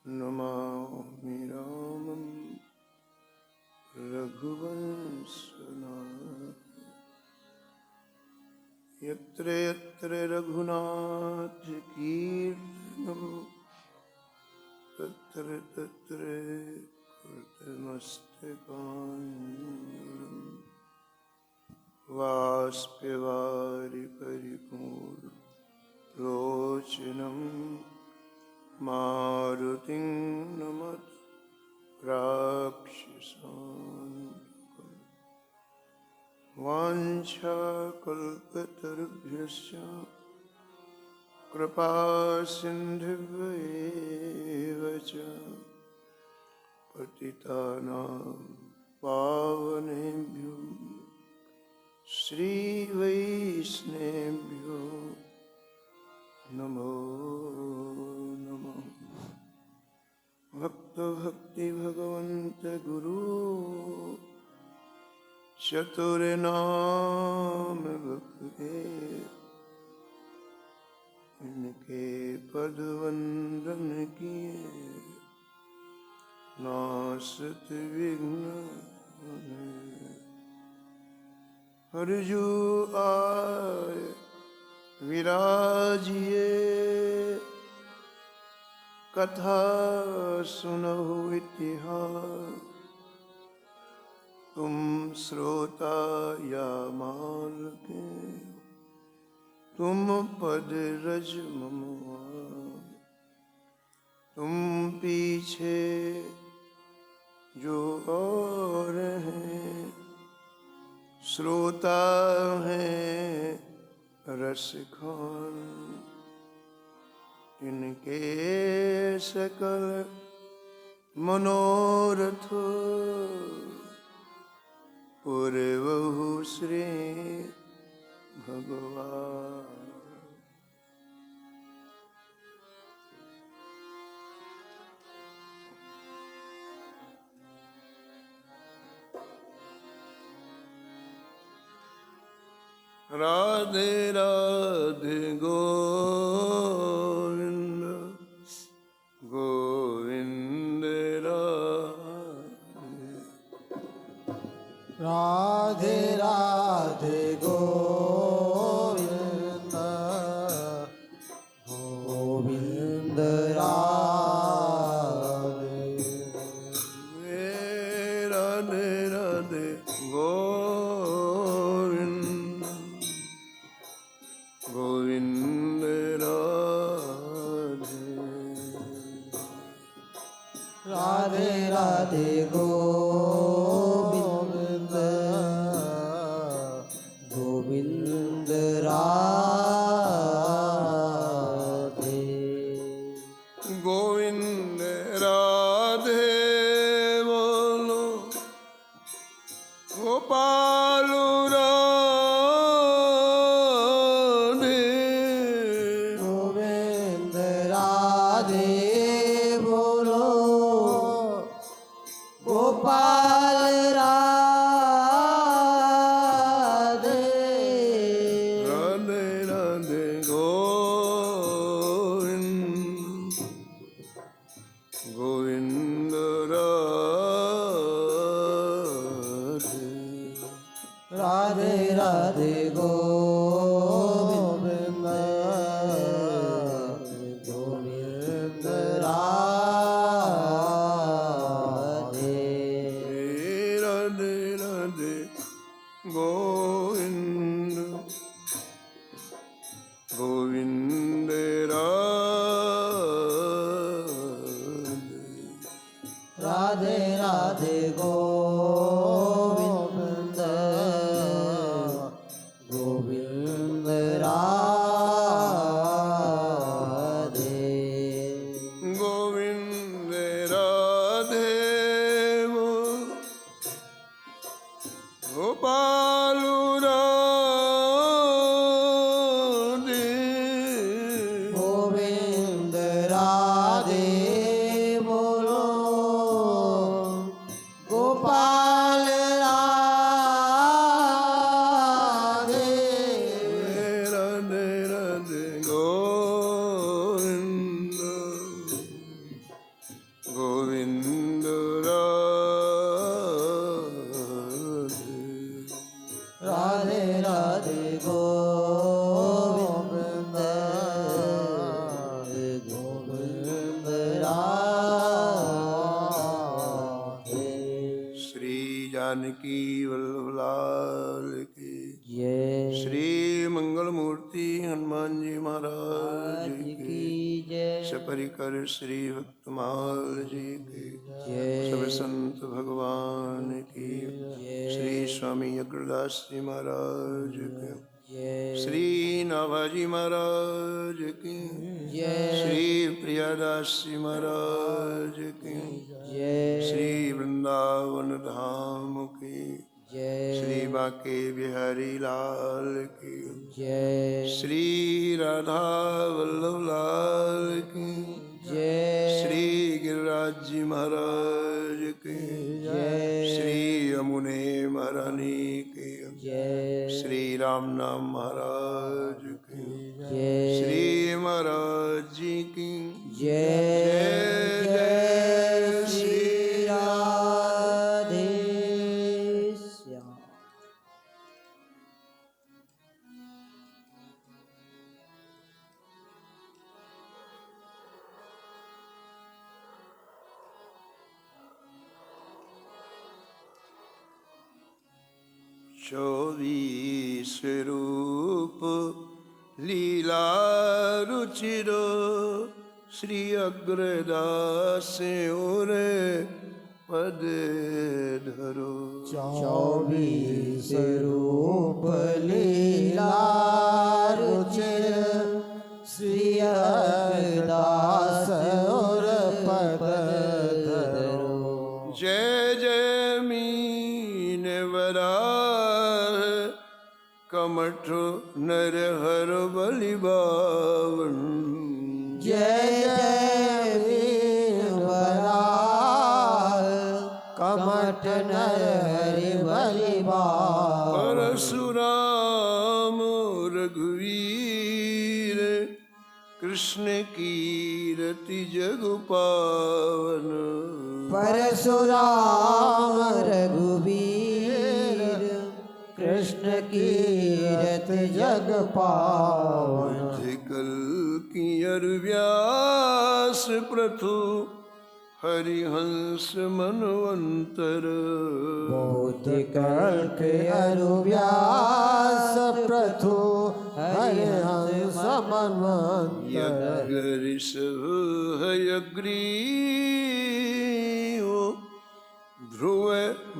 नमामि रामं रघुवंशनाथं। यत्र यत्र रघुनाथकीर्तनं तत्र तत्र कृतमस्तकाञ्जलिं। वाष्पवारि परिपूर्णलोचनं मारुतिं नमत राक्षसान्तकम्। वाञ्छाकल्पतरुभ्यश्च कृपासिन्धुभ्येव च पतितानां पावनेभ्यो श्रीवैष्णवेभ्यो नमो नमः। भक्ति भगवन्त गुरु चतुर्नाम बखे, इनके पद वंदन किए नासत विघ्न। हरजू आय विराजिए, कथा सुनहु इतिहास। तुम श्रोता या माल के, तुम पद रज ममुआ। तुम पीछे जो और हैं, श्रोता हैं रसखान। इनके सकल मनोरथ पूर्वहु श्री भगवान। राधे राधे गोविंद गोविंद राधे। राधे राधे गोविंद गोविंद राधे। राधे राधे गोविंद गोविंद राधे। राधे राधे गोविंद गोविंद राधे। गोविंद राधे बोलो, गोपाल राधे। गोविंद राधे बोलो, जानकी वल्लभ लाल की जय। श्री मंगल मूर्ति हनुमान जी महाराज की जय। सपरिकर श्री भक्तमाल जी की जय। सब संत भगवान की श्री स्वामी अग्रदास जी महाराज की जय। श्री नाभाजी महाराज की श्री प्रियादास जी महाराज की जय। श्री वृंदावन धाम की जय। श्री बांके बिहारी लाल की जय। श्री राधा वल्लभ लाल की जय। श्री गिरिराज जी महाराज की जय। श्री यमुने महारानी की जय। श्री राम नाम महाराज की जय। श्री महाराज जी की जय। जय श्री राधे श्याम। चौबीस रूप लीला रुचिरो श्री अग्रदास और पद धरो। चौबीस रूप लीला रुचिर श्री अग्रदास और पद धरो। जय जय मीन वराह कमठ नर हर बलि बावन। जय जय वीर वराह कमठ नर हरि बलि बावन। परशुराम रघुवीर कृष्ण कीरति जग पावन। परशुराम रघुवीर कृष्ण कीरत जग पावन। कल की अर व्यास प्रथु हरिहंस मनवंतर। बहुत कल्प अरु व्यास प्रथु हरिहंस मनवंतर। यज्ञ ऋषभ हयग्रीव ध्रुव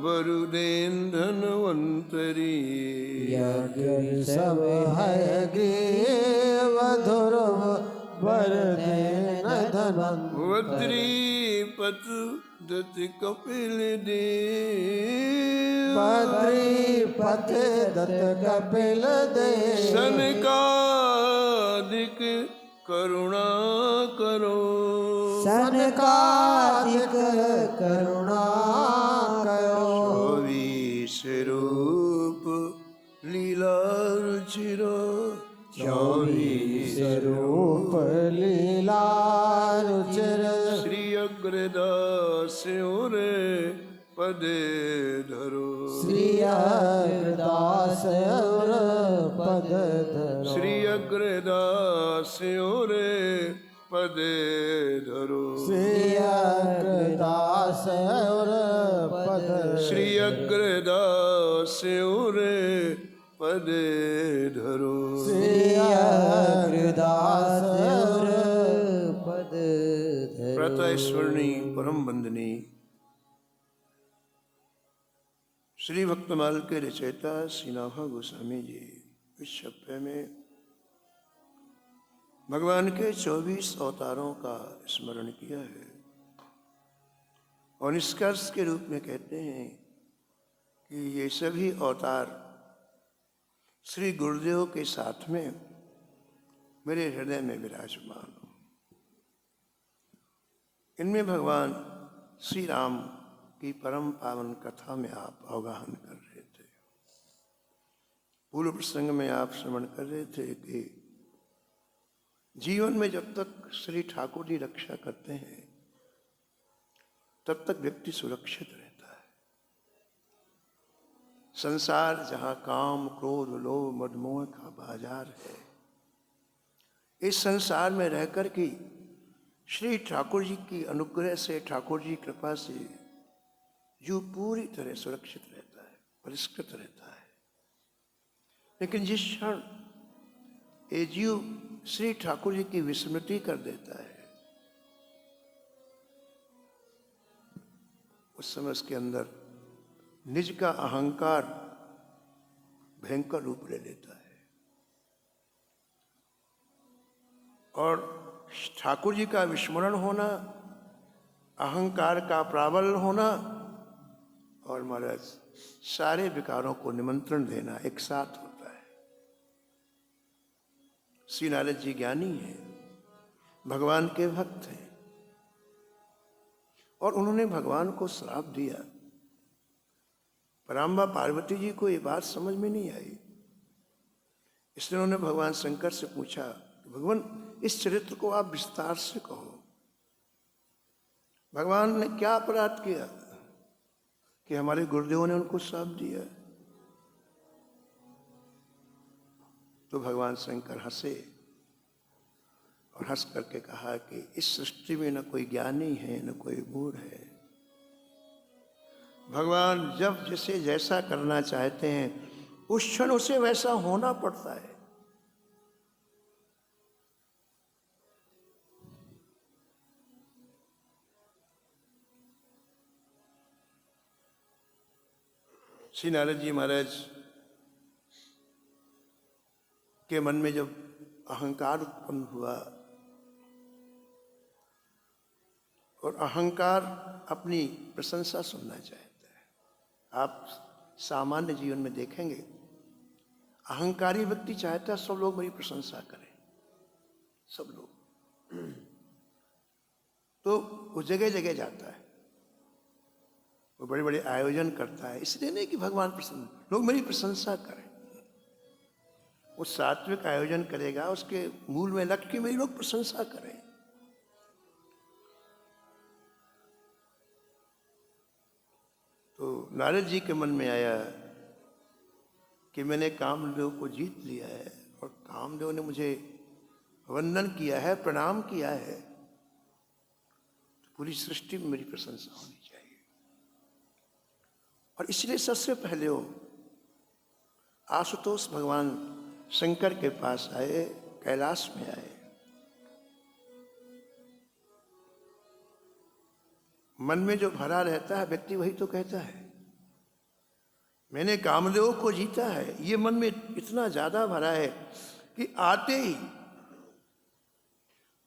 वरुदेन धन्वंतरी। यज्ञ सब हयग्रीव ध्रुव वरुदेन धन्वंतरी। वद्रीपत दत्त कपिल देव। बद्रीपत दत्त कपिल देव। सनकादिक करुणा करो। सनकादिक करुणा करो। चौबीस रूप लीला रुचिरो। चौबीस रूप लीला रुचिर श्री अग्रदास और पद धरो। श्री अग्रदास और पद धरो। श्री अग्रदास और पद धरो। श्री अग्रदास और पद। श्री अग्रदास और पद धरो। श्री अग्रदास और पद धरो। प्रातः स्वर्णी परम बंदनी श्री भक्तमाल के रचयिता श्री नाभा गोस्वामी जी इस छप्पे में भगवान के 24 अवतारों का स्मरण किया है और निष्कर्ष के रूप में कहते हैं कि ये सभी अवतार श्री गुरुदेव के साथ में मेरे हृदय में विराजमान हो। इनमें भगवान श्री राम की परम पावन कथा में आप अवगाहन कर रहे थे। पूर्व प्रसंग में आप श्रवण कर रहे थे कि जीवन में जब तक श्री ठाकुर जी रक्षा करते हैं तब तक व्यक्ति सुरक्षित रहता है। संसार जहाँ काम क्रोध लोभ मदमोह का बाजार है, इस संसार में रहकर के श्री ठाकुर जी की अनुग्रह से, ठाकुर जी कृपा से जो पूरी तरह सुरक्षित रहता परिष्कृत रहता है। लेकिन जिस क्षण ये जीव श्री ठाकुर जी की विस्मृति कर देता है, उस समय उसके अंदर निज का अहंकार भयंकर रूप ले लेता है और ठाकुर जी का विस्मरण होना, अहंकार का प्राबल्य होना और महाराज सारे विकारों को निमंत्रण देना एक साथ होता है। श्री नारद जी ज्ञानी हैं, भगवान के भक्त हैं और उन्होंने भगवान को श्राप दिया। पराम्बा पार्वती जी को ये बात समझ में नहीं आई, इसलिए उन्होंने भगवान शंकर से पूछा, भगवान इस चरित्र को आप विस्तार से कहो, भगवान ने क्या अपराध किया कि हमारे गुरुदेवों ने उनको श्राप दिया। तो भगवान शंकर हंसे और हंस करके कहा कि इस सृष्टि में न कोई ज्ञानी है न कोई मूढ़ है। भगवान जब जिसे जैसा करना चाहते हैं उस क्षण उसे वैसा होना पड़ता है। श्री नारद जी महाराज के मन में जब अहंकार उत्पन्न हुआ और अहंकार अपनी प्रशंसा सुनना चाहता है। आप सामान्य जीवन में देखेंगे, अहंकारी व्यक्ति चाहता है सब लोग मेरी प्रशंसा करें, सब लोग, तो वो जगह जगह जाता है, वो बड़े बड़े आयोजन करता है, इसलिए नहीं कि भगवान प्रसन्न, लोग मेरी प्रशंसा करें। वो सात्विक आयोजन करेगा, उसके मूल में लग के मेरी लोग प्रशंसा करें। तो नारद जी के मन में आया कि मैंने कामदेव को जीत लिया है और कामदेव ने मुझे वंदन किया है, प्रणाम किया है, तो पूरी सृष्टि में मेरी प्रशंसा होनी चाहिए। और इसलिए सबसे पहले वो आशुतोष भगवान शंकर के पास आए, कैलाश में आए। मन में जो भरा रहता है व्यक्ति वही तो कहता है मैंने कामदेव को जीता है। ये मन में इतना ज्यादा भरा है कि आते ही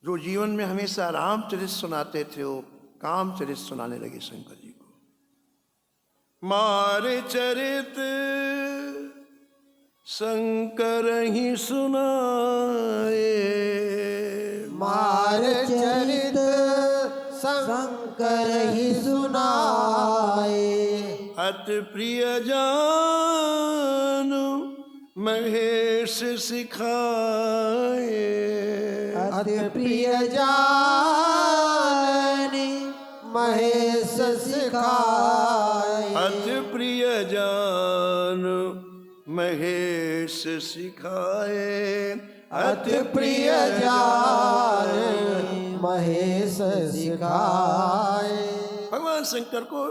जो जीवन में हमेशा रामचरित सुनाते थे वो कामचरित सुनाने लगे शंकर जी को। मारे चरित शंकर ही सुनाए, मार चरित शंकर ही सुनाए, अति प्रिय जान महेश सिखाए, अति प्रिय जान महेश सिखाए, अति प्रिय जान महेश सिखाए, अति प्रिय जान महेश सिखाए। भगवान शंकर को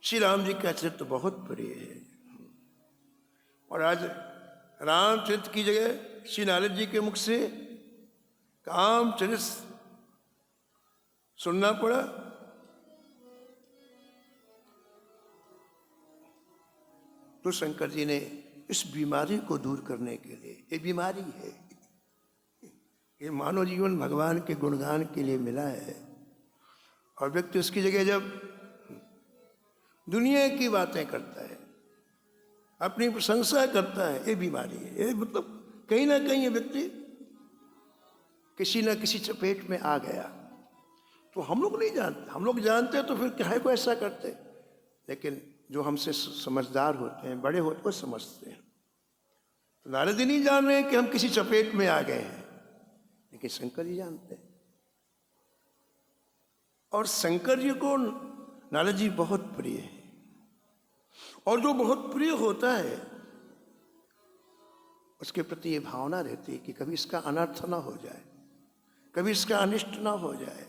श्री राम जी का चरित्र बहुत प्रिय है और आज रामचरित्र की जगह श्री नारद जी के मुख से कामचरित सुनना पड़ा। तो शंकर जी ने इस बीमारी को दूर करने के लिए, ये बीमारी है, ये मानव जीवन भगवान के गुणगान के लिए मिला है और व्यक्ति उसकी जगह जब दुनिया की बातें करता है, अपनी प्रशंसा करता है, ये बीमारी है। ये मतलब कहीं ना कहीं ये व्यक्ति किसी न किसी चपेट में आ गया। तो हम लोग नहीं जानते, हम लोग जानते तो फिर काहे को ऐसा करते, लेकिन जो हमसे समझदार होते हैं, बड़े होते हैं, समझते हैं। तो नारद जी नहीं जान रहे हैं कि हम किसी चपेट में आ गए हैं, लेकिन शंकर जी जानते हैं। और शंकर जी को नारद जी बहुत प्रिय है और जो बहुत प्रिय होता है उसके प्रति ये भावना रहती है कि कभी इसका अनर्थ ना हो जाए, कभी इसका अनिष्ट ना हो जाए।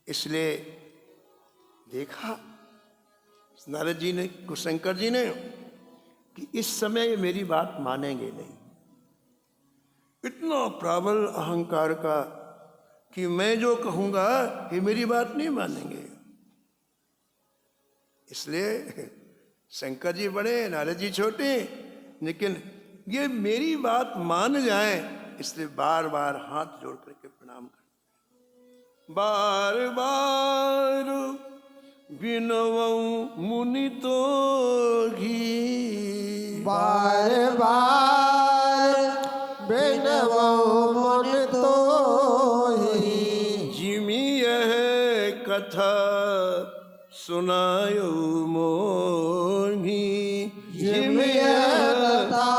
इसलिए देखा नारद जी ने को शंकर जी ने कि इस समय ये मेरी बात मानेंगे नहीं। इतना प्रबल अहंकार का कि मैं जो कहूंगा ये मेरी बात नहीं मानेंगे। इसलिए शंकर जी बड़े, नारद जी छोटे, लेकिन ये मेरी बात मान जाए इसलिए बार बार हाथ जोड़ करके प्रणाम करते। बार बार बिनवऊं मुनि तो घी, बार बार बिनवऊं मुनि तोहि, जिमि यह कथा सुनायो मोहि, जिमि यह कथा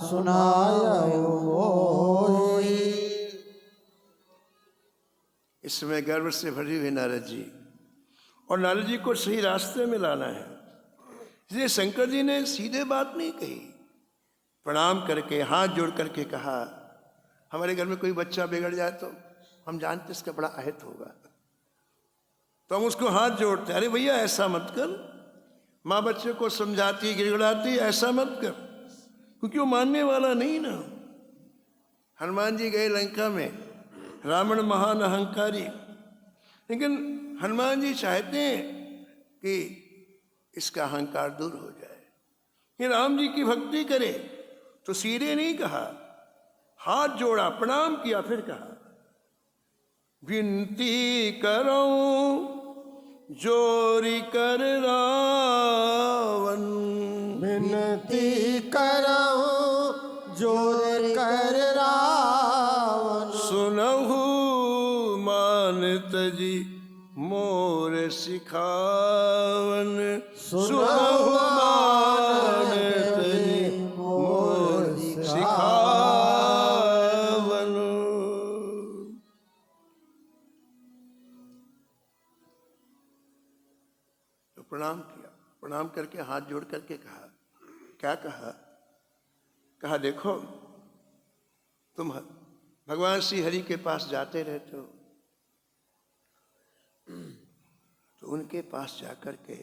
सुनायो मोहि। इस समय गर्व से भरी हुई नारद जी, और नारद जी को सही रास्ते में लाना है, इसलिए शंकर जी ने सीधे बात नहीं कही, प्रणाम करके हाथ जोड़ करके कहा। हमारे घर में कोई बच्चा बिगड़ जाए तो हम जानते इसका बड़ा अहित होगा, तो हम उसको हाथ जोड़ते, अरे भैया ऐसा मत कर। माँ बच्चे को समझाती गिड़गिड़ाती, ऐसा मत कर, क्योंकि वो मानने वाला नहीं ना। हनुमान जी गए लंका में, रावण महान अहंकारी, लेकिन हनुमान जी चाहते हैं कि इसका अहंकार दूर हो जाए। ये राम जी की भक्ति करे तो सीधे नहीं कहा, हाथ जोड़ा, प्रणाम किया, फिर कहा विनती करो जोरी कर रावण, विनती करऊं जोर कर रावण, सुनहु मानत जी मोर सिखावन, सुनहु मानत जी मोर सिखावन। तो प्रणाम किया, प्रणाम करके हाथ जोड़ करके कहा, क्या कहा? कहा देखो तुम भगवान श्री हरि के पास जाते रहते हो, तो उनके पास जाकर के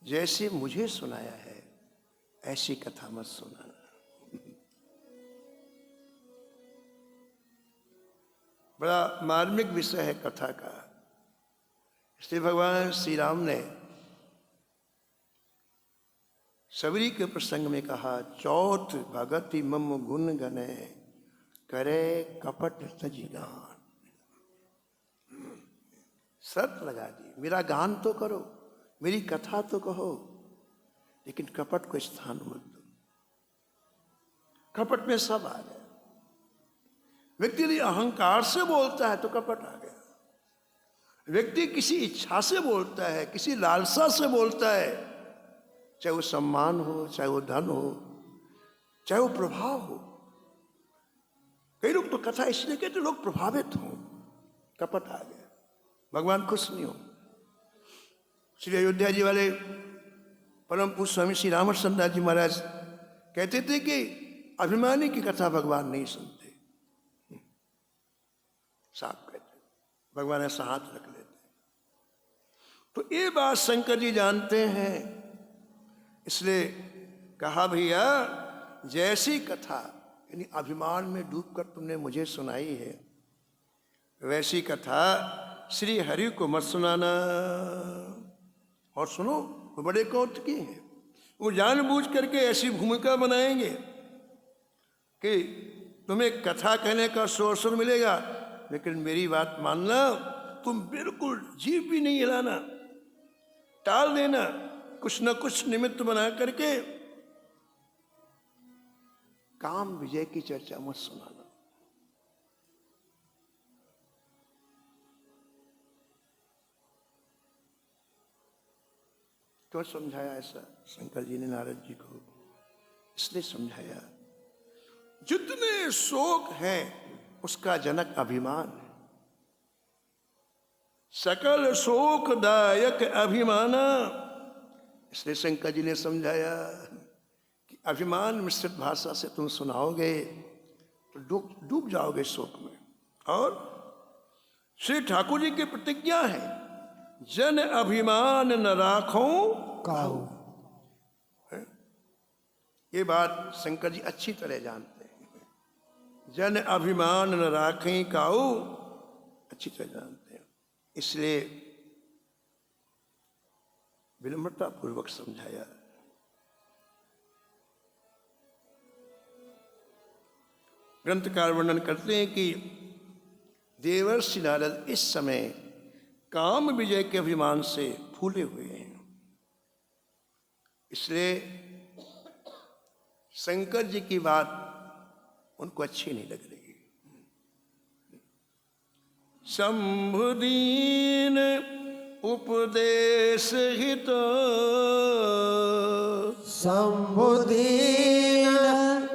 जैसे मुझे सुनाया है ऐसी कथा मत सुनाना। बड़ा मार्मिक विषय है कथा का। इसलिए भगवान श्री राम ने सबरी के प्रसंग में कहा, चौथ भगति मम गुण गने, करे कपट तजी गान। शर्त लगा दी, मेरा गान तो करो, मेरी कथा तो कहो, लेकिन कपट को स्थान मत दो। कपट में सब आ गया। व्यक्ति यदि अहंकार से बोलता है तो कपट आ गया। व्यक्ति किसी इच्छा से बोलता है, किसी लालसा से बोलता है, चाहे वो सम्मान हो, चाहे वो धन हो, चाहे वो प्रभाव हो। कई लोग तो कथा इसलिए कहते लोग प्रभावित हों, कपट आ गया, भगवान खुश नहीं हो। श्री अयोध्या जी वाले परम पूज्य स्वामी श्री रामचंद्र दास जी महाराज कहते थे कि अभिमानी की कथा भगवान नहीं सुनते। साफ कहते, भगवान ऐसा हाथ रख लेते। तो ये बात शंकर जी जानते हैं, इसलिए कहा भैया जैसी कथा यानी अभिमान में डूबकर तुमने मुझे सुनाई है, वैसी कथा श्री हरि को मत सुनाना। और सुनो, वो बड़े कौतुकी हैं, वो जानबूझ करके ऐसी भूमिका बनाएंगे कि तुम्हें कथा कहने का अवसर मिलेगा, लेकिन मेरी बात मानना, तुम बिल्कुल जीभ भी नहीं हिलाना, टाल देना, कुछ न कुछ निमित्त बना करके काम विजय की चर्चा मत सुनाना। क्यों समझाया ऐसा शंकर जी ने नारद जी को? इसलिए समझाया जितने शोक हैं उसका जनक अभिमान है। सकल शोकदायक अभिमाना। इसलिए शंकर जी ने समझाया कि अभिमान मिश्रित भाषा से तुम सुनाओगे तो डूब जाओगे शोक में। और श्री ठाकुर जी की प्रतिज्ञा है, जन अभिमान न राखो काऊ। ये बात शंकर जी अच्छी तरह जानते हैं। जन अभिमान न राखें काऊ, अच्छी तरह जानते हैं। इसलिए विनम्रता पूर्वक समझाया। ग्रंथकार वर्णन करते हैं कि देवर्षि नारद इस समय काम विजय के अभिमान से फूले हुए हैं। इसलिए शंकर जी की बात उनको अच्छी नहीं लग रही। शंभुदीन उपदेश हित, शंभुदीन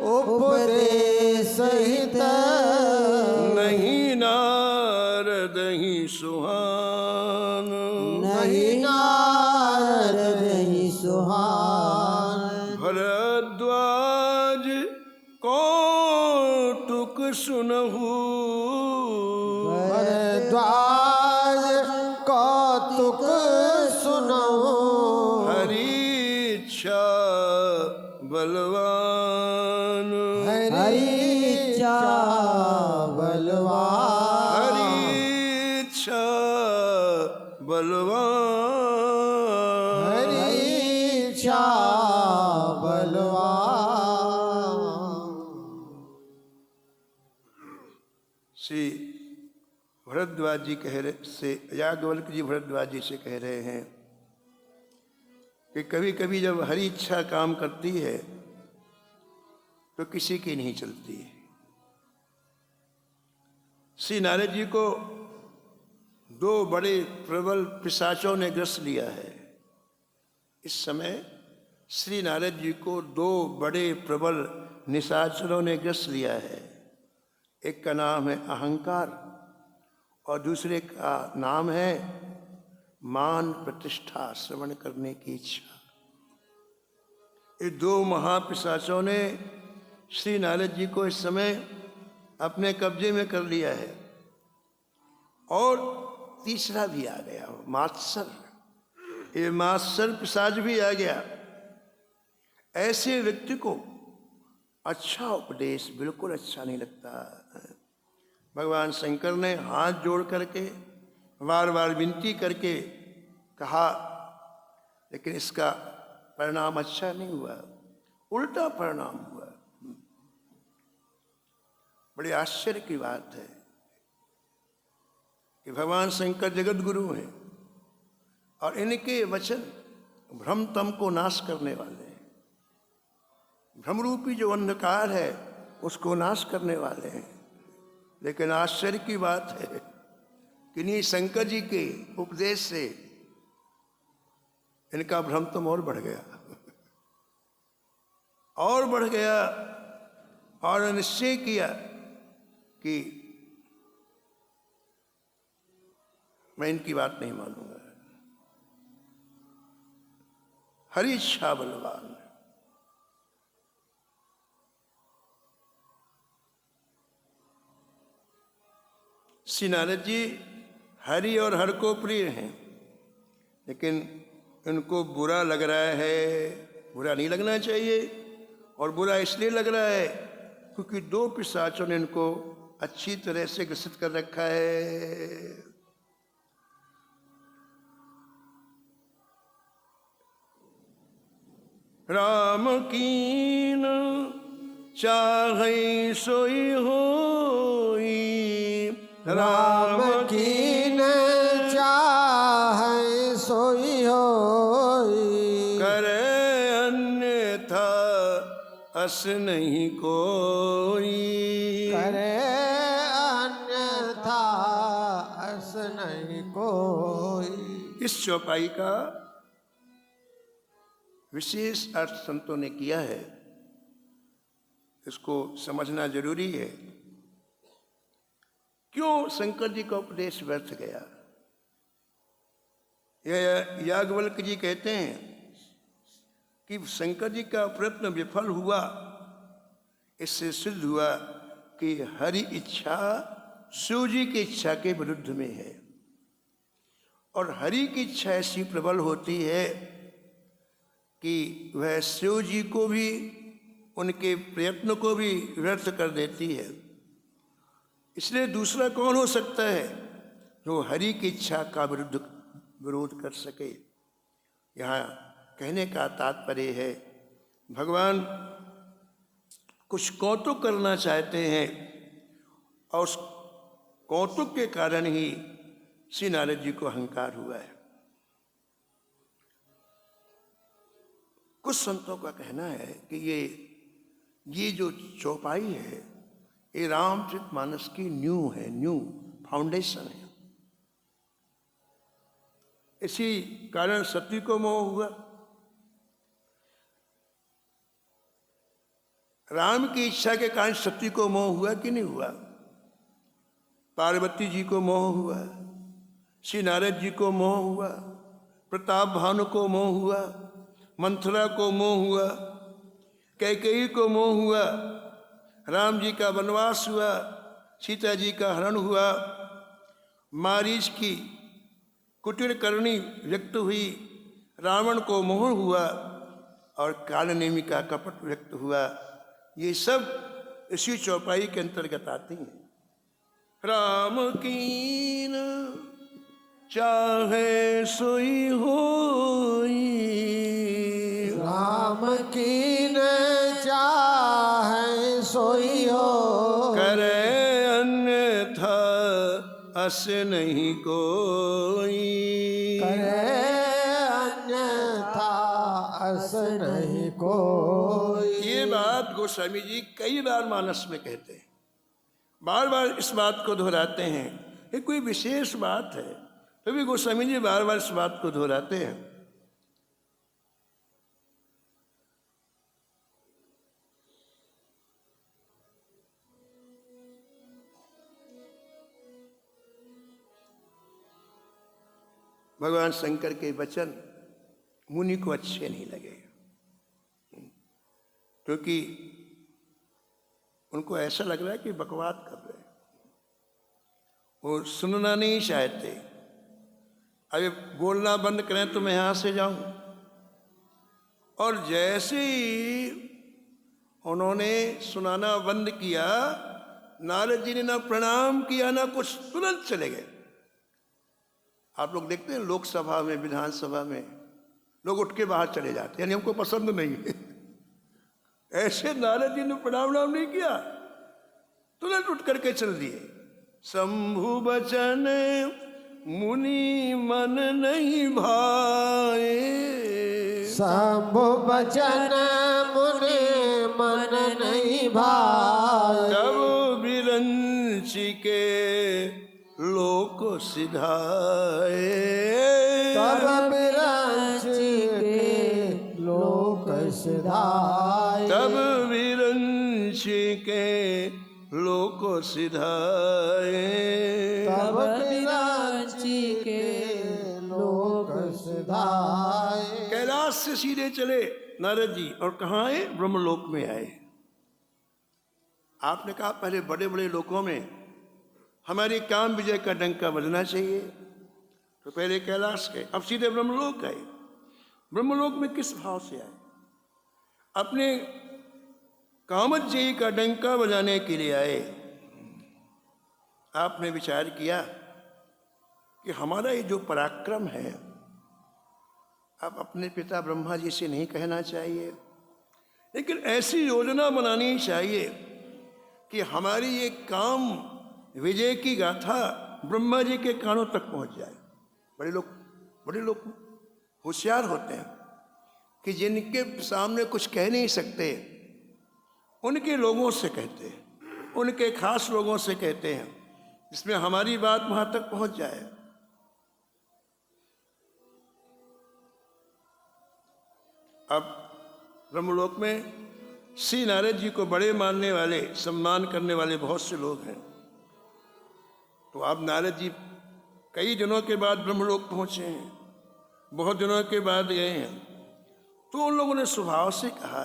उपदेश हित, नहीं नारद ही सुहान, नहीं नारद ही सुहान। भरद्वाज कौतुक सुनहु, भरद्वाज कौतुक सुनहु, हरि इच्छा बलवान, हरि इच्छा बलवान, हरि इच्छा बलवान, हरि इच्छा बलवान। श्री भरद्वाज जी कह रहे से, याज्ञवल्क्य जी भरद्वाज जी से कह रहे हैं कि कभी कभी जब हरि इच्छा काम करती है तो किसी की नहीं चलती। श्री नारद जी को दो बड़े प्रबल पिशाचों ने ग्रस लिया है। इस समय श्री नारद जी को दो बड़े प्रबल निशाचरों ने ग्रस लिया है। एक का नाम है अहंकार और दूसरे का नाम है मान प्रतिष्ठा, श्रवण करने की इच्छा। ये दो महापिशाचों ने श्री नारद जी को इस समय अपने कब्जे में कर लिया है। और तीसरा भी आ गया, मात्सर। ये मात्सर पिशाच भी आ गया। ऐसे व्यक्ति को अच्छा उपदेश बिल्कुल अच्छा नहीं लगता। भगवान शंकर ने हाथ जोड़ करके बार बार विनती करके कहा, लेकिन इसका परिणाम अच्छा नहीं हुआ, उल्टा परिणाम हुआ। बड़े आश्चर्य की बात है कि भगवान शंकर जगत गुरु हैं और इनके वचन भ्रम तम को नाश करने वाले हैं। भ्रमरूपी जो अंधकार है उसको नाश करने वाले हैं। लेकिन आश्चर्य की बात है कि नहीं, शंकर जी के उपदेश से इनका भ्रम तम और बढ़ गया और बढ़ गया और निश्चय किया कि मैं इनकी बात नहीं मानूंगा। हरि इच्छा बलवान। श्री नारद जी हरि और हर को प्रिय हैं, लेकिन इनको बुरा लग रहा है। बुरा नहीं लगना चाहिए, और बुरा इसलिए लग रहा है क्योंकि दो पिशाचों ने इनको अच्छी तरह से ग्रसित कर रखा है। राम कीन चाहै सोई होई, राम कीन चाहै सोई होई, करे अन्यथा अस नहीं कोई, करे अन्यथा अस नहीं कोई। इस चौपाई का विशेष अर्थ संतों ने किया है, इसको समझना जरूरी है। क्यों शंकर जी का उपदेश व्यर्थ गया? यह याज्ञवल्क्य जी कहते हैं कि शंकर जी का प्रयत्न विफल हुआ। इससे सिद्ध हुआ कि हरि इच्छा शिव जी की इच्छा के विरुद्ध में है, और हरि की इच्छा ऐसी प्रबल होती है कि वह शिव जी को भी, उनके प्रयत्न को भी व्यर्थ कर देती है। इसलिए दूसरा कौन हो सकता है जो हरि की इच्छा का विरोध कर सके। यहाँ कहने का तात्पर्य है भगवान कुछ कौतुक करना चाहते हैं और उस कौतुक के कारण ही श्री नारद जी को अहंकार हुआ है। कुछ संतों का कहना है कि ये जो चौपाई है ये रामचरितमानस की न्यू फाउंडेशन है। इसी कारण सती को मोह हुआ। राम की इच्छा के कारण सती को मोह हुआ कि नहीं हुआ? पार्वती जी को मोह हुआ, श्री नारद जी को मोह हुआ, प्रताप भानु को मोह हुआ, मंथरा को मोह हुआ, कैकेयी को मोह हुआ, राम जी का वनवास हुआ, सीता जी का हरण हुआ, मारीच की कुटिल करनी व्यक्त हुई, रावण को मोह हुआ और कालनेमी का कपट व्यक्त हुआ। ये सब इसी चौपाई के अंतर्गत आती हैं। राम कीन चाहे सोई होई, राम कीन चाहे सोई हो, करे अन्यथा अस नहीं कोई, करे अन्यथा अस नहीं कोई। ये बात गोस्वामी जी कई बार मानस में कहते हैं, बार बार इस बात को दोहराते हैं। ये कोई विशेष बात है तो भी गोस्वामी जी बार बार इस बात को दोहराते हैं। भगवान शंकर के वचन मुनि को अच्छे नहीं लगे, क्योंकि उनको ऐसा लग रहा है कि बकवाद कर रहे हैं, वो सुनना नहीं चाहते। अभी बोलना बंद करें तो मैं यहाँ से जाऊं। और जैसे ही उन्होंने सुनाना बंद किया, नारद जी ने ना प्रणाम किया ना कुछ, तुरंत चले गए। आप लोग देखते हैं लोकसभा में, विधानसभा में लोग उठ के बाहर चले जाते, यानी हमको पसंद नहीं है। ऐसे नारद जी ने प्रणाम नहीं किया, तुरंत उठ करके चल दिए। शंभु बचन मुनि मन नहीं भाए, शंभु बचन मुनि मन नहीं भाए, तब विरंची के लोक सिधाए, तब विरंची के लोक सिधाए, तब विरंची के लोक सिधाए, तब विरंची के लोक सिधाए। कैलाश से सीधे चले नारद जी और कहाँ आए? ब्रह्मलोक में आए। आपने कहा पहले बड़े बड़े लोकों में हमारी काम विजय का डंका बजना चाहिए, तो पहले कैलाश गए, अब सीधे ब्रह्मलोक आए। ब्रह्मलोक में किस भाव से आए? अपने कामजयी का डंका बजाने के लिए आए। आपने विचार किया कि हमारा ये जो पराक्रम है, अब अपने पिता ब्रह्मा जी से नहीं कहना चाहिए, लेकिन ऐसी योजना बनानी चाहिए कि हमारी ये काम विजय की गाथा ब्रह्मा जी के कानों तक पहुंच जाए। बड़े लोग होशियार होते हैं कि जिनके सामने कुछ कह नहीं सकते, उनके लोगों से कहते हैं, उनके खास लोगों से कहते हैं, जिसमें हमारी बात वहां तक पहुंच जाए। अब ब्रह्मलोक में श्री नारद जी को बड़े मानने वाले, सम्मान करने वाले बहुत से लोग हैं। तो अब नारद जी कई दिनों के बाद ब्रह्मलोक पहुंचे हैं, बहुत दिनों के बाद गए हैं। तो उन लोगों ने स्वभाव से कहा,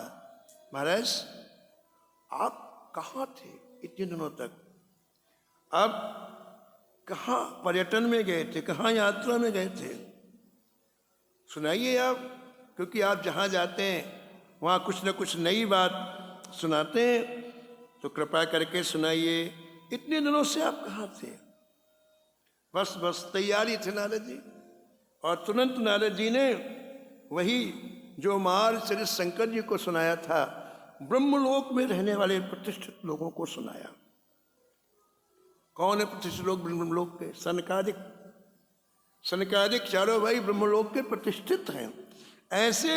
महाराज आप कहाँ थे इतने दिनों तक? अब कहाँ पर्यटन में गए थे, कहाँ यात्रा में गए थे? सुनाइए आप, क्योंकि आप जहाँ जाते हैं वहाँ कुछ न कुछ नई बात सुनाते हैं, तो कृपा करके सुनाइए। इतने दिनों से आप कहाँ थे? बस तैयारी थे नारद जी, और तुरंत नारद जी ने वही जो महाराज शंकर जी को सुनाया था, ब्रह्मलोक में रहने वाले प्रतिष्ठित लोगों को सुनाया। कौन है प्रतिष्ठित लोग ब्रह्मलोक के? सनकादिक चारों भाई ब्रह्मलोक के प्रतिष्ठित हैं। ऐसे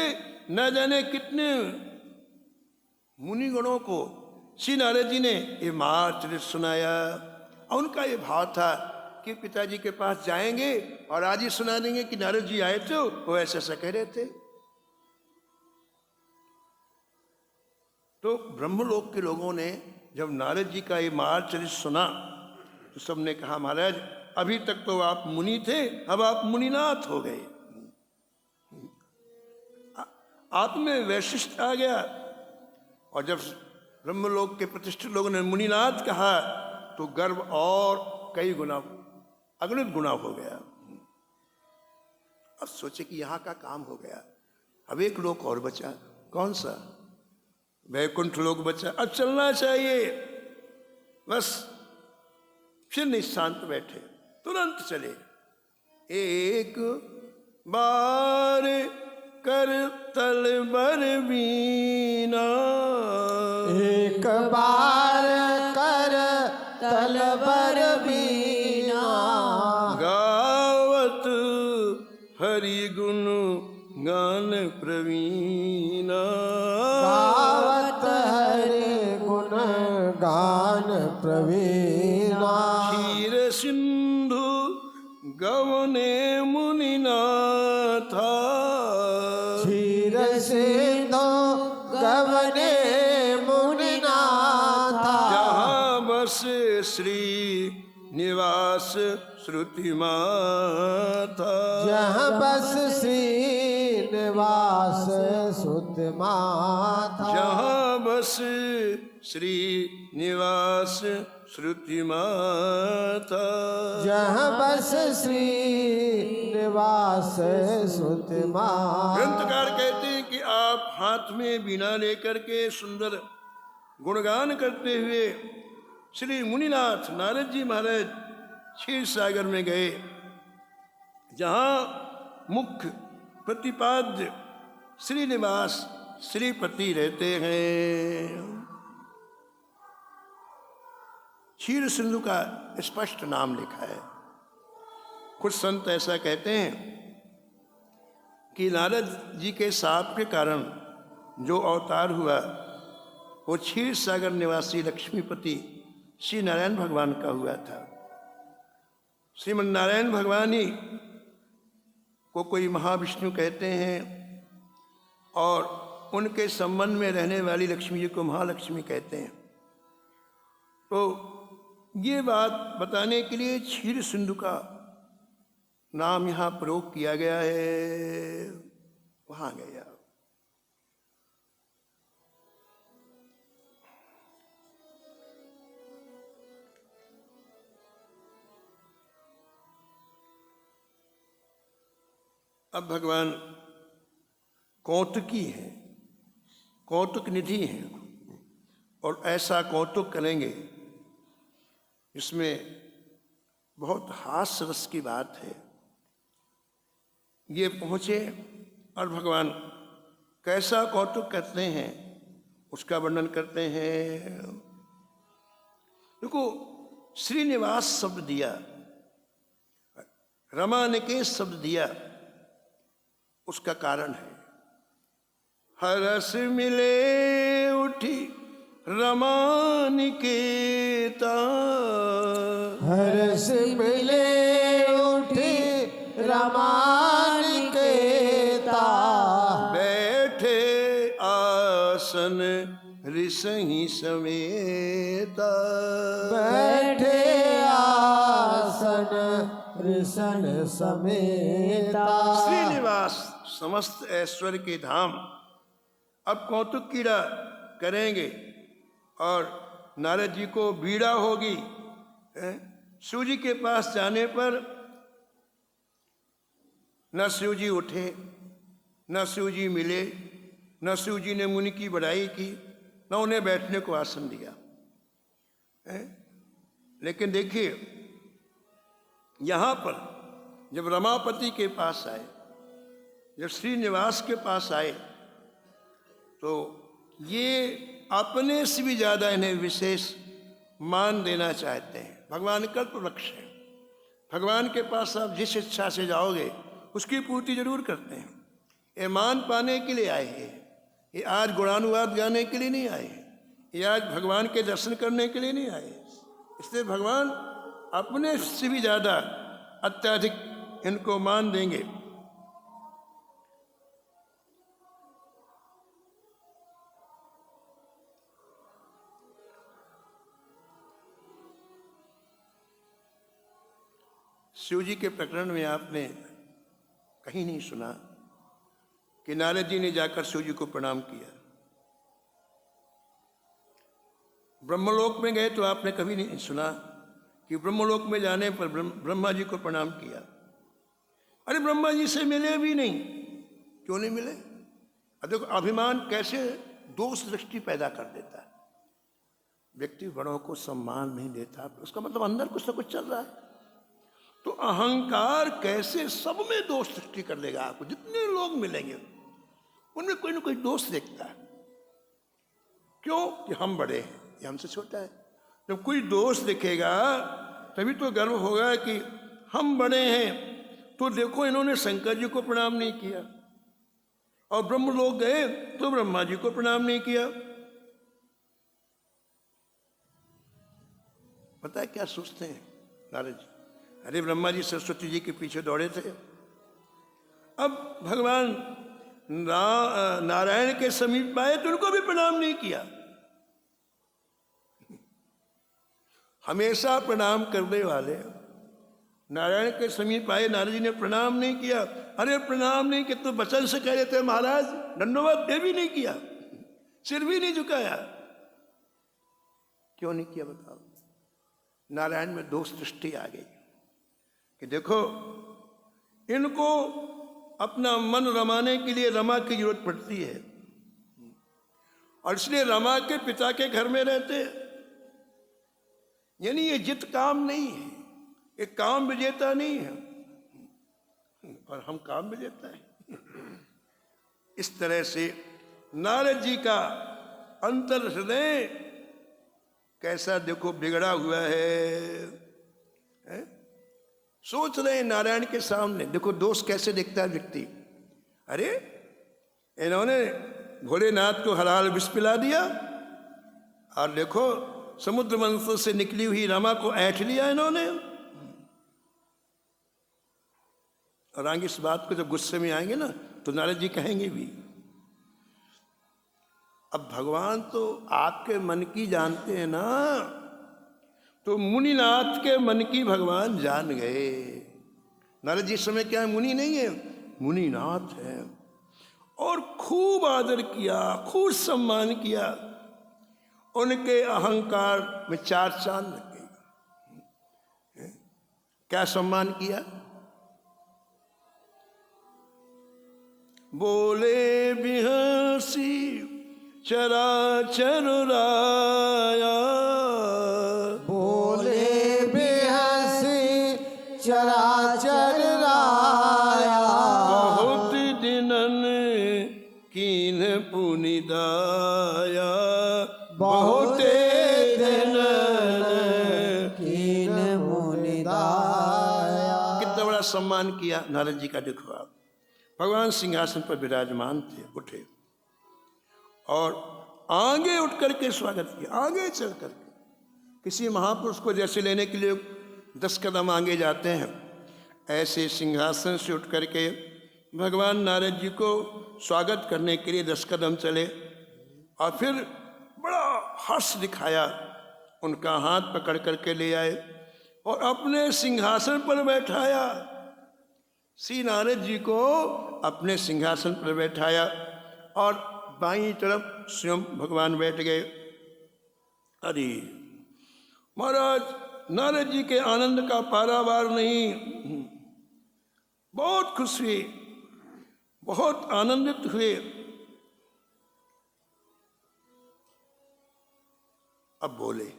न जाने कितने मुनिगणों को श्री नारद जी ने ये महाचरित सुनाया। और उनका ये भाव था कि पिताजी के पास जाएंगे और आज ही सुना देंगे कि नारद जी आए थे, वो ऐसा ऐसा कह रहे थे। तो ब्रह्मलोक के लोगों ने जब नारद जी का ये महाचरित सुना तो सबने कहा, महाराज अभी तक तो आप मुनि थे, अब आप मुनिनाथ हो गए, आप में वैशिष्ट आ गया। और जब ब्रह्मलोक के प्रतिष्ठित लोगों ने मुनिनाथ कहा तो गर्व और कई गुना, अगणित गुना हो गया। अब सोचे कि यहाँ का काम हो गया, अब एक लोक और बचा। कौन सा? वैकुंठ लोक बचा। अब चलना चाहिए। बस फिर निशांत बैठे, तुरंत चले। एक बार कर तल बर बीना, एक बार कर तल बर बीना, गावत हरि गुण गान प्रवीणा, गावत हरि गुण गान प्रवीणा, क्षीर सिंधु गवने मुनिनाथा, क्षीर सिंधु गवने मुनिनाथा, जहाँ बस श्री निवास श्रुति माता, जहाँ बस श्री निवास सुत माता, जहाँ बस श्री निवास श्रुति माता, जहाँ बस श्री निवास सुत माता। ग्रंथकार कहते हैं कि आप हाथ में बीना लेकर के सुंदर गुणगान करते हुए श्री मुनिनाथ नारद जी महाराज क्षीर सागर में गए, जहाँ मुख्य प्रतिपाद्य श्रीनिवास श्रीपति रहते हैं। क्षीर सिंधु का स्पष्ट नाम लिखा है। कुछ संत ऐसा कहते हैं कि नारद जी के शाप के कारण जो अवतार हुआ वो क्षीर सागर निवासी लक्ष्मीपति श्री नारायण भगवान का हुआ था। श्रीमन नारायण भगवान ही को कोई महाविष्णु कहते हैं और उनके संबंध में रहने वाली लक्ष्मी जी को महालक्ष्मी कहते हैं। तो ये बात बताने के लिए क्षीर सिंधु का नाम यहाँ प्रयोग किया गया है। वहाँ गया। अब भगवान कौतुकी हैं, कौतुक निधि हैं, और ऐसा कौतुक करेंगे इसमें बहुत हास्य रस की बात है। ये पहुँचे और भगवान कैसा कौतुक करते हैं उसका वर्णन करते हैं। देखो, श्रीनिवास शब्द दिया, रमानिकेश शब्द दिया, उसका कारण है हरस मिले उठी रमानिकेता, हरस मिले उठी रमानिकेता, बैठे आसन ऋषि समेता, बैठे आसन ऋषण समेता। श्रीनिवास समस्त ऐश्वर्य के धाम अब कौतुक कीड़ा करेंगे और नारद जी को बीड़ा होगी, शिव जी के पास जाने पर न शिव जी उठे, न शिव जी मिले, न शिव जी ने मुनि की बड़ाई की, न उन्हें बैठने को आसन दिया। लेकिन देखिए यहाँ पर जब रमापति के पास आए, जब श्रीनिवास के पास आए, तो ये अपने से भी ज़्यादा इन्हें विशेष मान देना चाहते हैं। भगवान कल्पवृक्ष है, भगवान के पास आप जिस इच्छा से जाओगे उसकी पूर्ति जरूर करते हैं। ये मान पाने के लिए आए हैं, ये आज गुणानुवाद गाने के लिए नहीं आए, ये आज भगवान के दर्शन करने के लिए नहीं आए। इसलिए भगवान अपने से भी ज़्यादा अत्यधिक इनको मान देंगे। शिव जी के प्रकरण में आपने कहीं नहीं सुना कि नारद जी ने जाकर शिव जी को प्रणाम किया। ब्रह्मलोक में गए तो आपने कभी नहीं सुना कि ब्रह्मलोक में जाने पर ब्रह्मा जी को प्रणाम किया। अरे ब्रह्मा जी से मिले भी नहीं, क्यों नहीं मिले? अब देखो अभिमान कैसे दोष दृष्टि पैदा कर देता है। व्यक्ति बड़ों को सम्मान नहीं देता, उसका मतलब अंदर कुछ ना कुछ चल रहा है। तो अहंकार कैसे सब में दोष दृष्टि कर देगा। आपको जितने लोग मिलेंगे उनमें कोई ना कोई दोष देखता है। क्यों? कि हम बड़े हैं, ये हमसे छोटा है। जब कोई दोष दिखेगा तभी तो गर्व होगा कि हम बड़े हैं। तो देखो इन्होंने शंकर जी को प्रणाम नहीं किया, और ब्रह्म लोग गए तो ब्रह्मा जी को प्रणाम नहीं किया। पता है क्या सोचते हैं नारद जी? अरे ब्रह्मा जी सरस्वती जी के पीछे दौड़े थे, अब भगवान नारायण के समीप आए तो उनको भी प्रणाम नहीं किया। हमेशा प्रणाम करने वाले नारायण के समीप आए, नारद जी ने प्रणाम नहीं किया। अरे प्रणाम नहीं किया तो वचन से कह रहे थे महाराज, दंडवत दे भी नहीं किया, सिर भी नहीं झुकाया। क्यों नहीं किया बताओ? नारायण में दोष दृष्टि आ गई कि देखो इनको अपना मन रमाने के लिए रमा की जरूरत पड़ती है, और इसलिए रमा के पिता के घर में रहते। यानी ये जित काम नहीं है, ये काम विजेता नहीं है, और हम काम विजेता है। इस तरह से नारद जी का अंतर हृदय कैसा देखो बिगड़ा हुआ है? सोच रहे हैं नारायण के सामने, देखो दोष कैसे दिखता है व्यक्ति। अरे इन्होंने भोलेनाथ को हलाल विष पिला दिया, और देखो समुद्र मंथन से निकली हुई रमा को ऐंठ लिया इन्होंने। और आगे इस बात को जब गुस्से में आएंगे ना तो नारद जी कहेंगे भी। अब भगवान तो आपके मन की जानते हैं ना, तो मुनिनाथ के मन की भगवान जान गए। नारद जी इस समय क्या है? मुनि नहीं है, मुनिनाथ है। और खूब आदर किया, खूब सम्मान किया। उनके अहंकार में चार चांद लग गए। क्या सम्मान किया? बोले बिहसी चराचर राया, बोले बेहसी चराचर राया। बहुत दिनन कीन पुनि दाया, बहुत दिन कीन मुनि दाया। कितना बड़ा सम्मान किया नारद जी का। देखो आप, भगवान सिंहासन पर विराजमान थे, उठे और आगे उठ करके स्वागत किया, आगे चल करके। किसी महापुरुष को जैसे लेने के लिए 10 कदम आगे जाते हैं, ऐसे सिंहासन से उठ करके भगवान नारद जी को स्वागत करने के लिए 10 कदम चले, और फिर बड़ा हर्ष दिखाया, उनका हाथ पकड़ करके ले आए और अपने सिंहासन पर बैठाया। श्री नारद जी को अपने सिंहासन पर बैठाया और बाईं तरफ स्वयं भगवान बैठ गए। अरे महाराज नारद जी के आनंद का पारावार नहीं, बहुत खुश हुए, बहुत आनंदित हुए। अब बोले,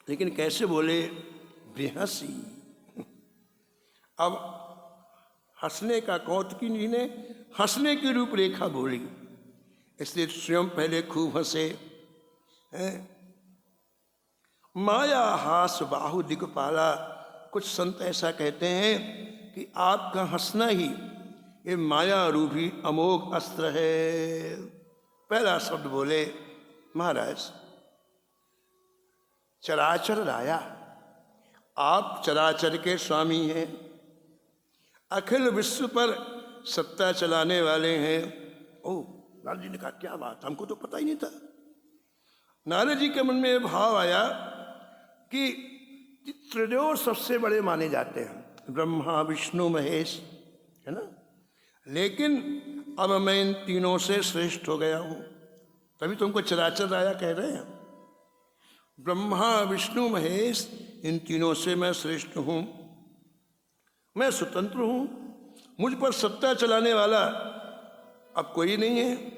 लेकिन कैसे बोले? बेहसी। अब हंसने का कौतुकी जी ने हंसने की रूपरेखा बोली, इसलिए स्वयं पहले खूब हंसे हैं। माया हास बाहु दिगपाला। कुछ संत ऐसा कहते हैं कि आपका हंसना ही ये माया रूपी अमोघ अस्त्र है। पहला शब्द बोले, महाराज चराचर राया, आप चराचर के स्वामी हैं, अखिल विश्व पर सत्ता चलाने वाले हैं। ओह, नारद जी ने कहा क्या बात, हमको तो पता ही नहीं था। नारद जी के मन में भाव आया कि त्रिदेव सबसे बड़े माने जाते हैं, ब्रह्मा विष्णु महेश, है ना, लेकिन अब मैं इन तीनों से श्रेष्ठ हो गया हूं। तभी तुमको चराचर राया कह रहे हैं। ब्रह्मा विष्णु महेश, इन तीनों से मैं श्रेष्ठ हूं, मैं स्वतंत्र हूं, मुझ पर सत्ता चलाने वाला अब कोई नहीं है।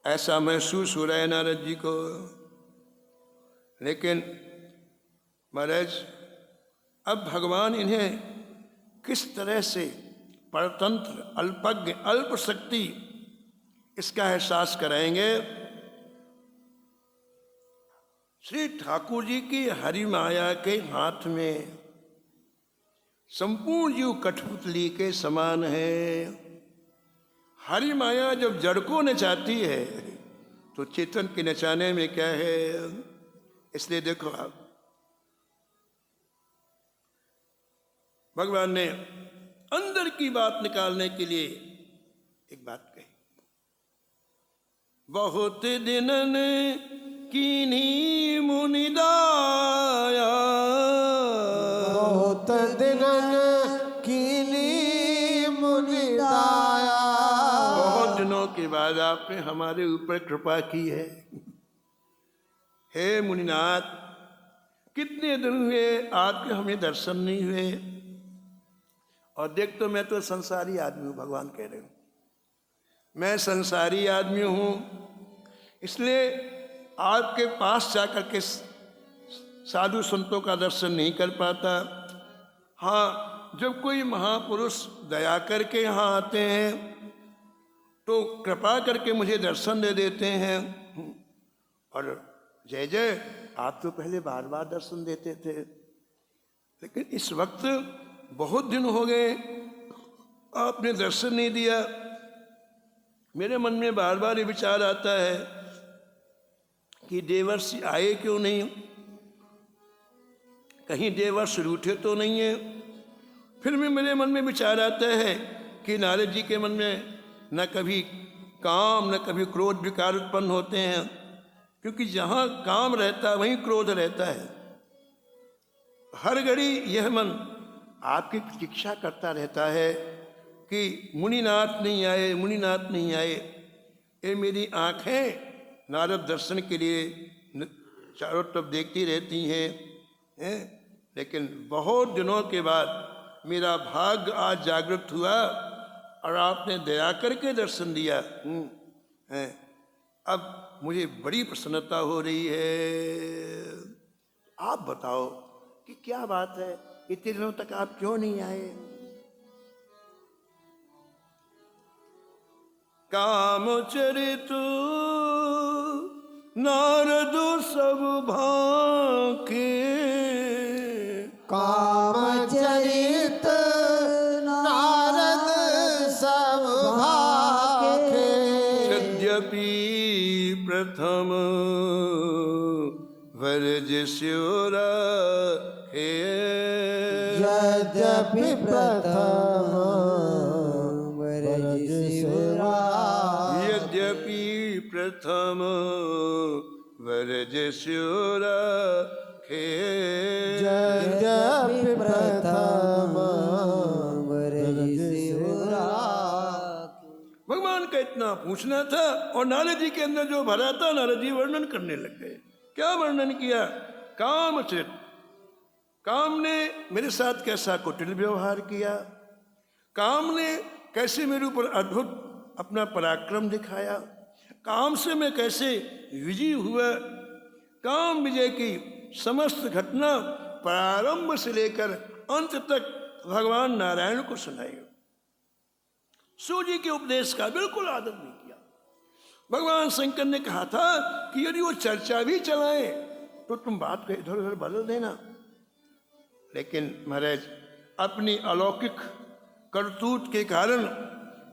ऐसा महसूस हो रहा है नारद जी को। लेकिन महाराज, अब भगवान इन्हें किस तरह से परतंत्र, अल्पज्ञ, अल्प शक्ति, इसका एहसास कराएंगे। श्री ठाकुर जी की हरि माया के हाथ में संपूर्ण जीव कठपुतली के समान है। हरि माया जब जड़ को नचाती है तो चेतन के नचाने में क्या है। इसलिए देखो आप, भगवान ने अंदर की बात निकालने के लिए एक बात कही, बहुत दिनन कीन्ही मुनिदाया, बहुत दिनन कीन्ही मुनिदाया। बहुत दिनों के बाद आपने हमारे ऊपर कृपा की है। हे मुनिनाथ, कितने दिन हुए आपके हमें दर्शन नहीं हुए। और देख, तो मैं तो संसारी आदमी हूं, भगवान कह रहे हूं, मैं संसारी आदमी हूं, इसलिए आपके पास जाकर के साधु संतों का दर्शन नहीं कर पाता। हाँ, जब कोई महापुरुष दया करके यहाँ आते हैं तो कृपा करके मुझे दर्शन दे देते हैं। और जय जय, आप तो पहले बार बार दर्शन देते थे, लेकिन इस वक्त बहुत दिन हो गए आपने दर्शन नहीं दिया। मेरे मन में बार बार ये विचार आता है कि देवर्षि आए क्यों नहीं, कहीं देवर्ष रूठे तो नहीं है। फिर भी मेरे मन में विचार आता है कि नारद जी के मन में न कभी काम न कभी क्रोध विकार उत्पन्न होते हैं, क्योंकि जहाँ काम रहता है वहीं क्रोध रहता है। हर घड़ी यह मन आपकी प्रतीक्षा करता रहता है कि मुनिनाथ नहीं आए, मुनिनाथ नहीं आए। ये मेरी आँखें नारद दर्शन के लिए चारों तरफ देखती रहती हैं। लेकिन बहुत दिनों के बाद मेरा भाग्य आज जागृत हुआ और आपने दया करके दर्शन दिया। अब मुझे बड़ी प्रसन्नता हो रही है। आप बताओ कि क्या बात है, इतने दिनों तक आप क्यों नहीं आए। काम चरित नारद सब भांखे, काम चरित नारद सब भाखे। यद्यपि प्रथम वर्ज स्योर हे, यद्यपि प्रथम वर्ज स्योरा, यद्यपि प्रथम वर्ज स्योर हे, यद्यपि प्रथम वर्ज स्योरा इतना पूछना था, और नारद जी के अंदर जो भरा था नारद जी वर्णन करने लग गए। क्या वर्णन किया? काम से, काम ने मेरे साथ कैसा कुटिल व्यवहार किया, काम ने कैसे मेरे ऊपर अद्भुत अपना पराक्रम दिखाया, काम से मैं कैसे विजयी हुआ। काम विजय की समस्त घटना प्रारंभ से लेकर अंत तक भगवान नारायण को सुनाई। शिव जी के उपदेश का बिल्कुल आदर नहीं किया। भगवान शंकर ने कहा था कि यदि वो चर्चा भी चलाए तो तुम बात को इधर उधर बदल देना, लेकिन महाराज अपनी अलौकिक करतूत के कारण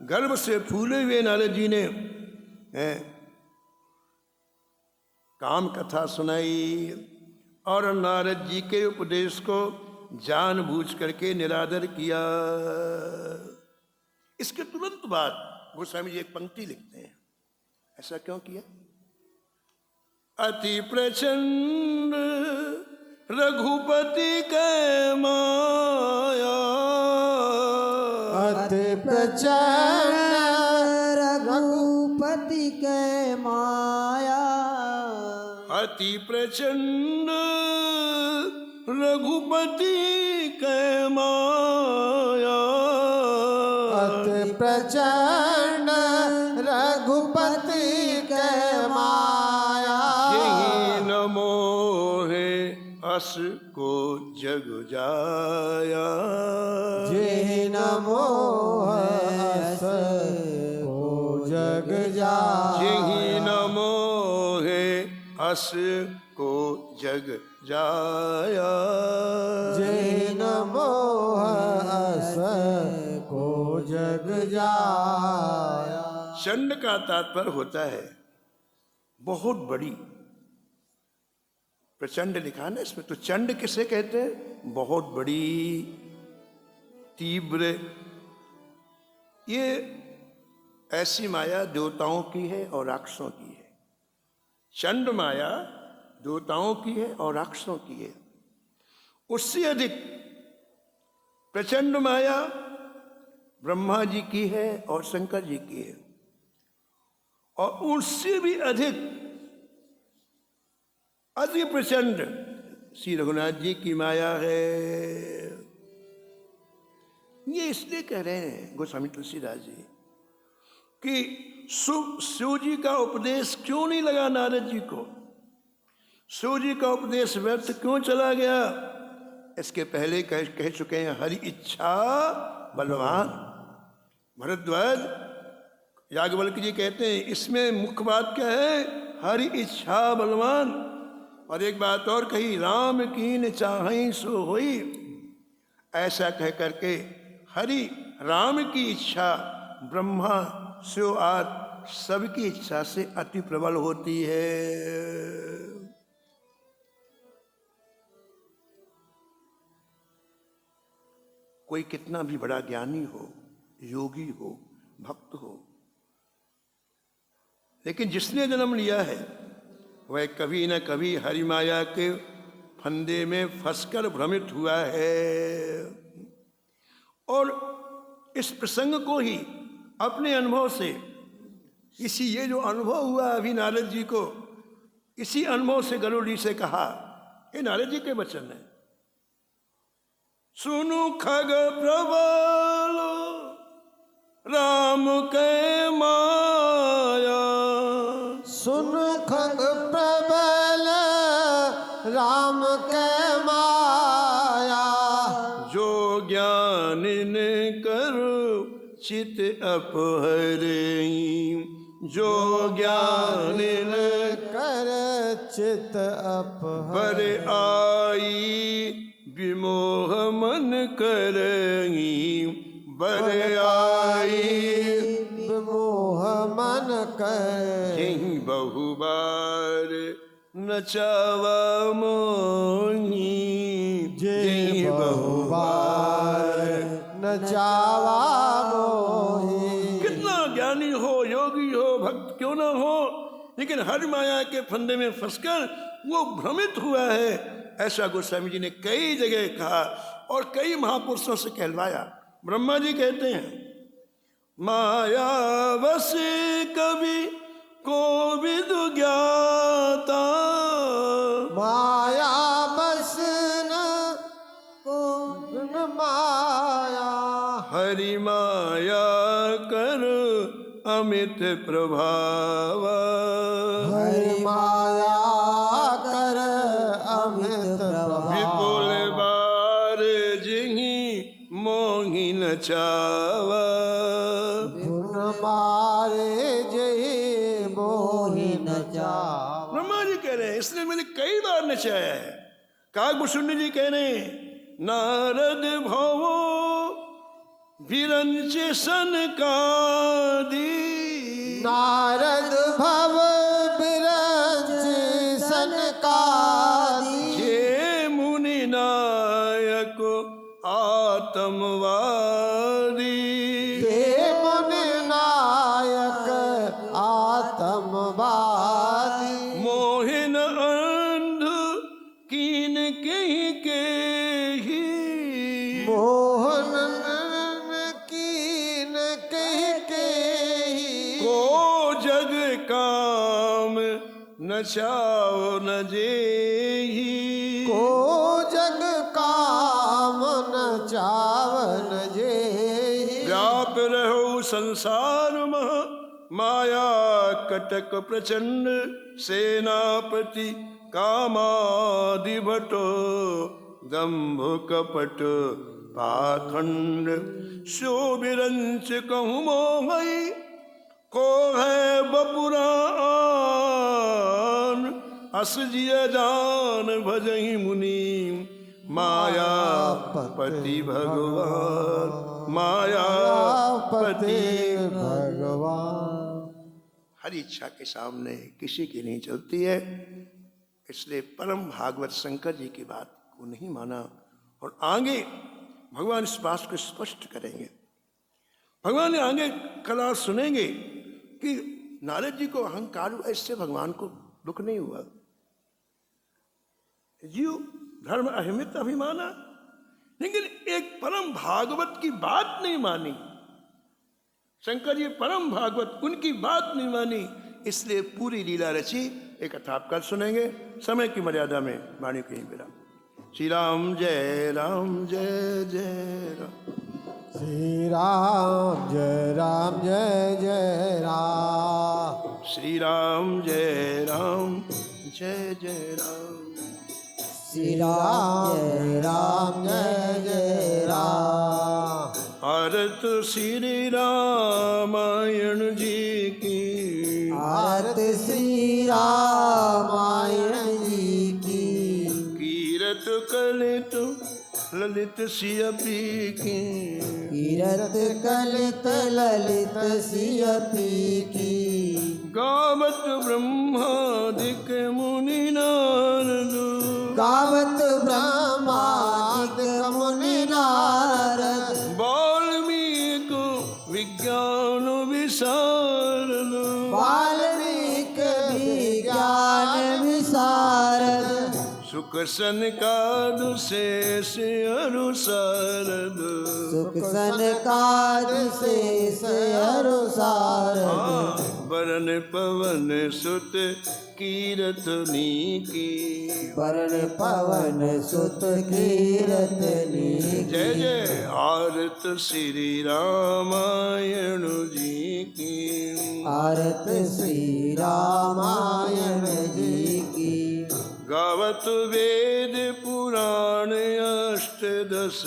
गर्व से फूले हुए नारद जी ने काम कथा सुनाई और नारद जी के उपदेश को जानबूझ करके निरादर किया। इसके तुरंत बाद गोस्वामी जी एक पंक्ति लिखते हैं, ऐसा क्यों किया? अति प्रचंड रघुपति के माया, अति प्रचंड रघुपति के माया, अति प्रचंड रघुपति के माया, अति प्रचंड रघुपति के माया, यही न मोहे अस को जग जाया, जे नमो हस को जग जाया, यही न मोहे अस को जग जाया, जे नमो हस को जग जाया। चंड का तात्पर्य होता है बहुत बड़ी। प्रचंड लिखा ना इसमें, तो चंड किसे कहते हैं? बहुत बड़ी, तीव्र। ये ऐसी माया देवताओं की है और राक्षसों की है। चंड माया देवताओं की है और राक्षसों की है। उससे अधिक प्रचंड माया ब्रह्मा जी की है और शंकर जी की है, और उससे भी अधिक अति प्रचंड श्री रघुनाथ जी की माया है। ये इसलिए कह रहे हैं गोस्वामी तुलसीदास जी कि शिव जी का उपदेश क्यों नहीं लगा नारद जी को, शिव जी का उपदेश व्यर्थ क्यों चला गया। इसके पहले कह चुके हैं, हरि इच्छा बलवान। भरद्वाज याज्ञवल्क्य जी कहते हैं इसमें मुख्य बात क्या है? हरि इच्छा बलवान। और एक बात और कही, राम कीन चाहई सो होई। ऐसा कह करके हरि राम की इच्छा ब्रह्मा शिव आदि सबकी इच्छा से अति प्रबल होती है। कोई कितना भी बड़ा ज्ञानी हो, योगी हो, भक्त हो, लेकिन जिसने जन्म लिया है वह कभी न कभी हरि माया के फंदे में फंसकर भ्रमित हुआ है। और इस प्रसंग को ही अपने अनुभव से, ये जो अनुभव हुआ अभी नारद जी को, इसी अनुभव से गरुड़ जी से कहा। ये नारद जी के वचन है, सुनु खग प्रबल राम के माया, सुन खग प्रबल राम के माया, जो ज्ञानिन कर चित अपहरे, जो ज्ञानिन कर चित अपहर पर आई विमोह मन करही, बर आई विमोह मन कर, यही बहुबार नचावा मोही, जे बहुबार नचावा मोही। कितना ज्ञानी हो, योगी हो, भक्त क्यों ना हो, लेकिन हर माया के फंदे में फंसकर वो भ्रमित हुआ है। ऐसा गोस्वामी जी ने कई जगह कहा और कई महापुरुषों से कहलवाया। ब्रह्मा जी कहते हैं, माया बस कभी कोविद ज्ञाता, माया बस न को न माया, हरि माया कर अमित प्रभाव, हरि माया कर अमित प्रभाव, विपुल बार जिहि मोहि नचावा, गुण मारे जय मोहि नचावा। ब्रह्मा जी कह रहे हैं इसने मैंने कई बार नचाया है। काकभूषुंड जी कह रहे हैं नारद भवो विरंच सनकादि, नारद भव बिरंच सनकादि, जे मुनि नायक आत्मवादी, हे मुनि नायक आत्मवादी, मोहिन अंध कीन कहीं के ही, मोहन कीन कह को जग काम नचाओ न जेहि, को जग काम न चावन जे, व्याप रहो संसार मह माया कटक प्रचंड, सेनापति कामादि भटो दंभ कपट पाखंड, शोभिरंच कहूँ मोहई को है बपुरान, असजिय जान भजहि मुनि मायापति भगवान, मायापति भगवान। हर इच्छा के सामने किसी की नहीं चलती है, इसलिए परम भागवत शंकर जी की बात को नहीं माना। और आगे भगवान इस बात को स्पष्ट करेंगे। भगवान ने आगे कला सुनेंगे कि नारद जी को अहंकार हुआ, इससे भगवान को दुख नहीं हुआ। जीव धर्म अहिमित अभिमाना, लेकिन एक परम भागवत की बात नहीं मानी। शंकर जी परम भागवत, उनकी बात नहीं मानी, इसलिए पूरी लीला रची। एक कथा आप कल सुनेंगे, समय की मर्यादा में वाणी कहीं बिरा। श्री राम जय राम जय जय राम, श्री राम जय राम जय जय राम, श्री राम जय राम जय जय राम, श्री राम जय राम जय जय राम। आरत श्री रामायण जी की, आरती श्री रामायण जी की, कीरत कलित ललित सियपी की, कीरत कलित ललित सियपी की, गावत ब्रह्मादिक मुनि नारद, गावत ब्रह्मादिक मुनि नारद, वाल्मीक विज्ञान विशारद, वाल्मीकि विज्ञान विशारद, सुख सनकादु शेष अरुसारद, सुख सनकाद शेष अरुसारद, वरन पवन सुत कीरतनी की, वरण पवन सुत कीरतनी की। जय जय आरत श्री रामायण जी की, आरत श्री रामायण जी की, गावत वेद पुराण अष्टदश,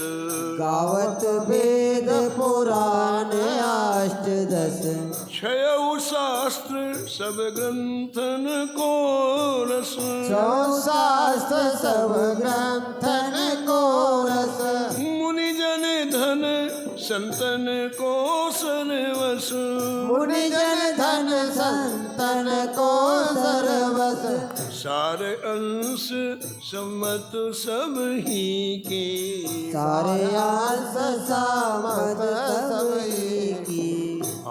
गावत वेद पुराण अष्टदश, क्षयउ शास्त्र सब ग्रंथन को रस, छौ शास्त्र सब ग्रंथन को रस, मुनिजन धन संतन को सर्वस, मुनिजन धन संतन को सर्वस, सारे अंश सम्मत सब ही के, सारे अंश सामत सब की।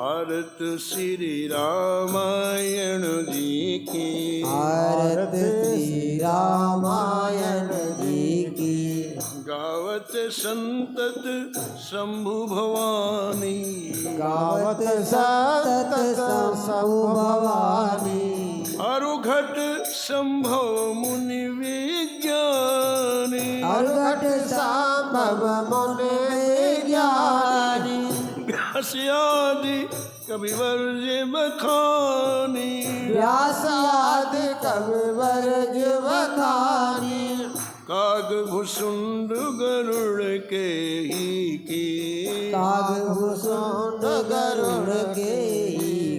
आरत श्री रामायण जी की, आरत श्री रामायण जी की, गाव गावत संतत शंभु भवानी, गावत सतत शंभु भवानी, अरुघट संभव मुनि विज्ञानी, अर्घट संभव मुनि विज्ञानी, व्यास आदि कविवर जे बखानी, व्यास आदि कविवर जे बखानी, काग भुसुंड गरुड़ के ही की, काग भुसुंड गरुड़ के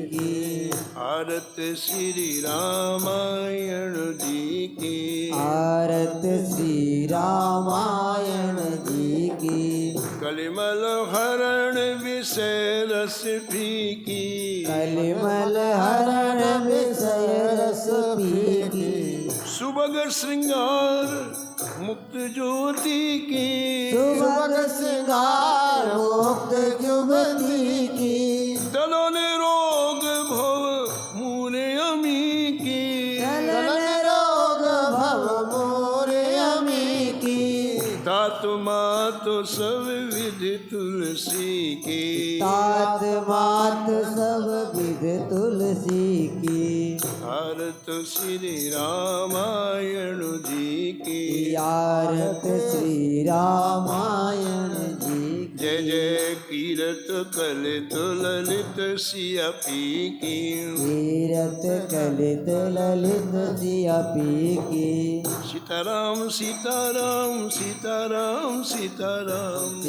की, आरत श्री रामायण जी की, आरत श्री रामायण जी की, कलिमल हरण विषय रस फीकी, कलिमल हरण विषय रस पीकी, सुबग श्रृंगार मुक्त ज्योति की, सुबग श्रृंगार मुक्त युवती की, दलन रोग भव मूरे अमी की, चलन रोग भव मोरे अमी की, तात मात सब विधि तुलसी की, तात मात सब विध तुलसी की, भारत श्री रामायण जी की, आरत श्री रामायण जी की, जय जय कीरत कलित ललित सिया पी की, तीरथ कलित ललित सिया पी की, सीताराम सीताराम सीताराम सीताराम।